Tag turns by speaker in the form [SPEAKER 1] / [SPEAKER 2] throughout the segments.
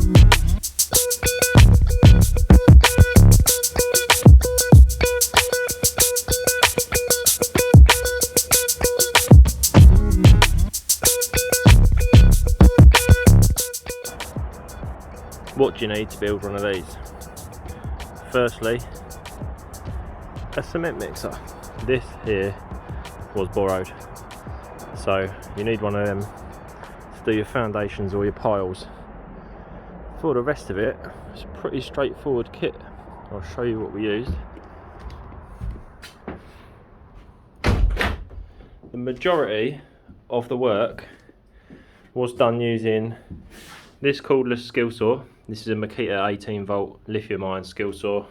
[SPEAKER 1] What do you need to build one of these? Firstly, a cement mixer. This here was borrowed, so you need one of them to do your foundations or your piles. For the rest of it, it's a pretty straightforward kit. I'll show you what we used. The majority of the work was done using this cordless skill saw. This is a Makita 18 volt lithium ion skill saw,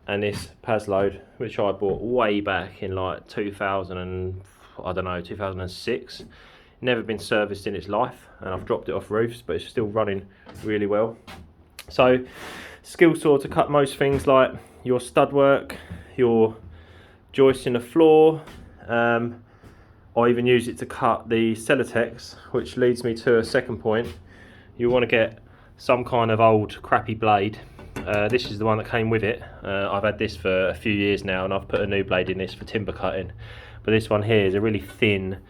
[SPEAKER 1] and this Pasload, which I bought way back in like 2006. Never been serviced in its life, and I've dropped it off roofs, but it's still running really well. So skill saw to cut most things like your stud work, your joists in the floor. I even use it to cut the Celotex, which leads me to a second point. You want to get some kind of old crappy blade. This is the one that came with it. I've had this for a few years now, and I've put a new blade in this for timber cutting. But this one here is a really thin,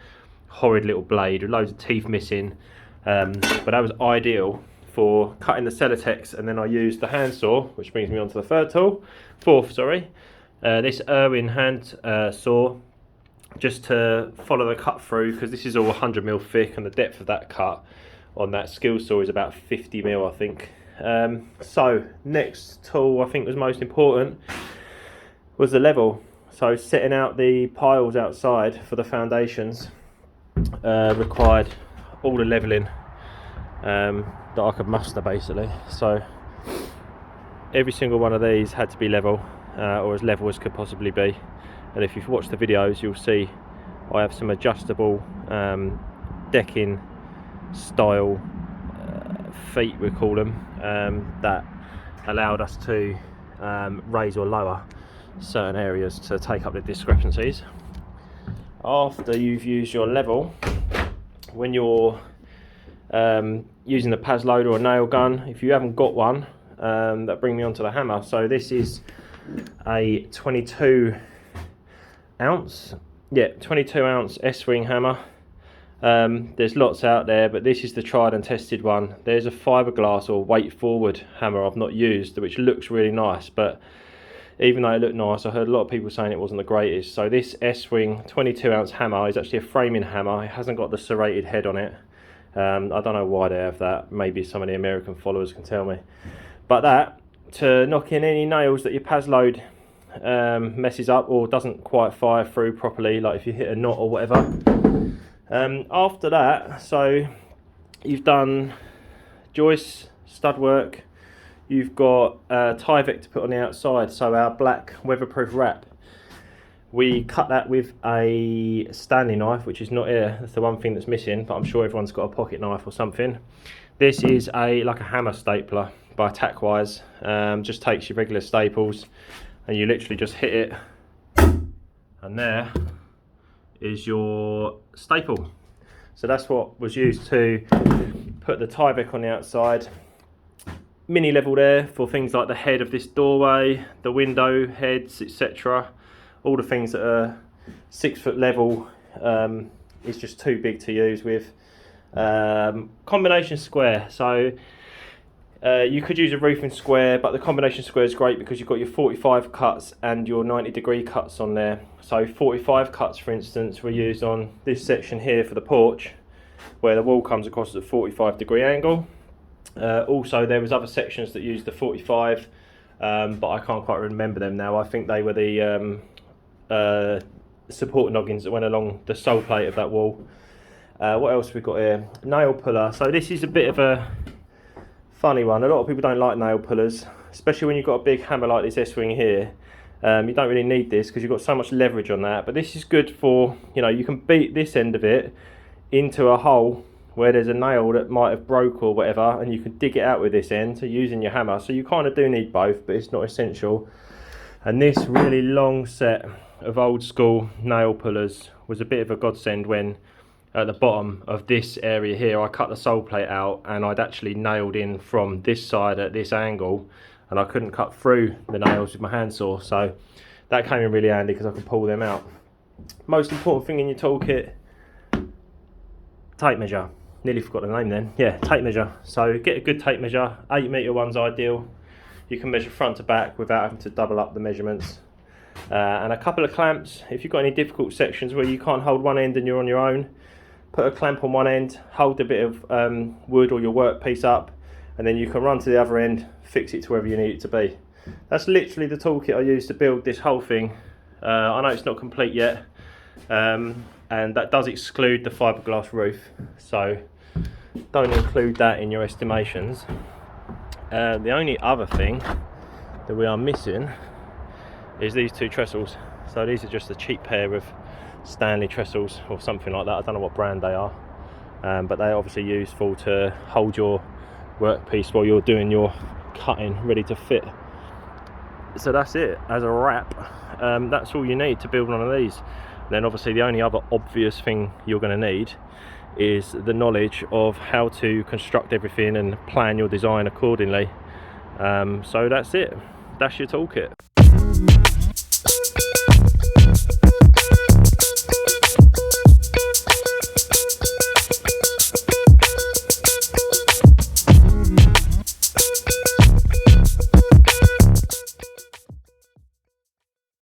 [SPEAKER 1] horrid little blade with loads of teeth missing. But that was ideal for cutting the Celotex, and then I used the handsaw, which brings me on to the fourth, this Irwin hand saw, just to follow the cut through, because this is all 100mm thick, and the depth of that cut on that skill saw is about 50mm, I think. So next tool I think was most important was the level. So setting out the piles outside for the foundations required all the leveling that I could muster, basically. So every single one of these had to be level, or as level as could possibly be. And if you've watched the videos, you'll see I have some adjustable decking style feet, we call them, that allowed us to raise or lower certain areas to take up the discrepancies. After you've used your level, when you're using the Pasload or a nail gun, if you haven't got one, that bring me onto the hammer. So this is a 22 ounce S-ring hammer. There's lots out there, but this is the tried and tested one. There's a fiberglass or weight forward hammer I've not used, which looks really nice, but even though it looked nice, I heard a lot of people saying it wasn't the greatest. So this S-ring 22 ounce hammer is actually a framing hammer. It hasn't got the serrated head on it. I don't know why they have that. Maybe some of the American followers can tell me. But that, to knock in any nails that your Pasload messes up or doesn't quite fire through properly, like if you hit a knot or whatever. After that, so you've done joists, stud work, you've got Tyvek to put on the outside, so our black weatherproof wrap. We cut that with a Stanley knife, which is not here. That's the one thing that's missing, but I'm sure everyone's got a pocket knife or something. This is like a hammer stapler by Tackwise. Just takes your regular staples and you literally just hit it, and there is your staple. So that's what was used to put the Tyvek on the outside. Mini level there for things like the head of this doorway, the window heads, etc. All the things that are 6 foot level is just too big to use with. Combination square, so you could use a roofing square, but the combination square is great because you've got your 45 cuts and your 90-degree cuts on there. So 45 cuts, for instance, were used on this section here for the porch, where the wall comes across at a 45-degree angle. Also, there was other sections that used the 45, but I can't quite remember them now. I think they were the support noggins that went along the sole plate of that wall. What else have we got here? Nail puller. So this is a bit of a funny one. A lot of people don't like nail pullers, especially when you've got a big hammer like this S-ring here. You don't really need this because you've got so much leverage on that, but this is good for, you know, you can beat this end of it into a hole where there's a nail that might have broke or whatever, and you can dig it out with this end, so using your hammer. So you kind of do need both, but it's not essential. And this really long set of old school nail pullers was a bit of a godsend when at the bottom of this area here, I cut the sole plate out, and I'd actually nailed in from this side at this angle, and I couldn't cut through the nails with my handsaw, so that came in really handy because I could pull them out. Most important thing in your toolkit, tape measure. Nearly forgot the name then. Yeah, tape measure. So get a good tape measure. 8mm one's ideal. You can measure front to back without having to double up the measurements. And a couple of clamps. If you've got any difficult sections where you can't hold one end and you're on your own, put a clamp on one end, hold a bit of wood or your workpiece up, and then you can run to the other end, fix it to wherever you need it to be. That's literally the toolkit I used to build this whole thing. I know it's not complete yet, and that does exclude the fiberglass roof, so don't include that in your estimations. The only other thing that we are missing is these two trestles. So these are just a cheap pair of Stanley trestles or something like that. I don't know what brand they are, but they're obviously useful to hold your workpiece while you're doing your cutting, ready to fit. So that's it as a wrap. That's all you need to build one of these. Then obviously the only other obvious thing you're going to need is the knowledge of how to construct everything and plan your design accordingly. So that's it. That's your toolkit.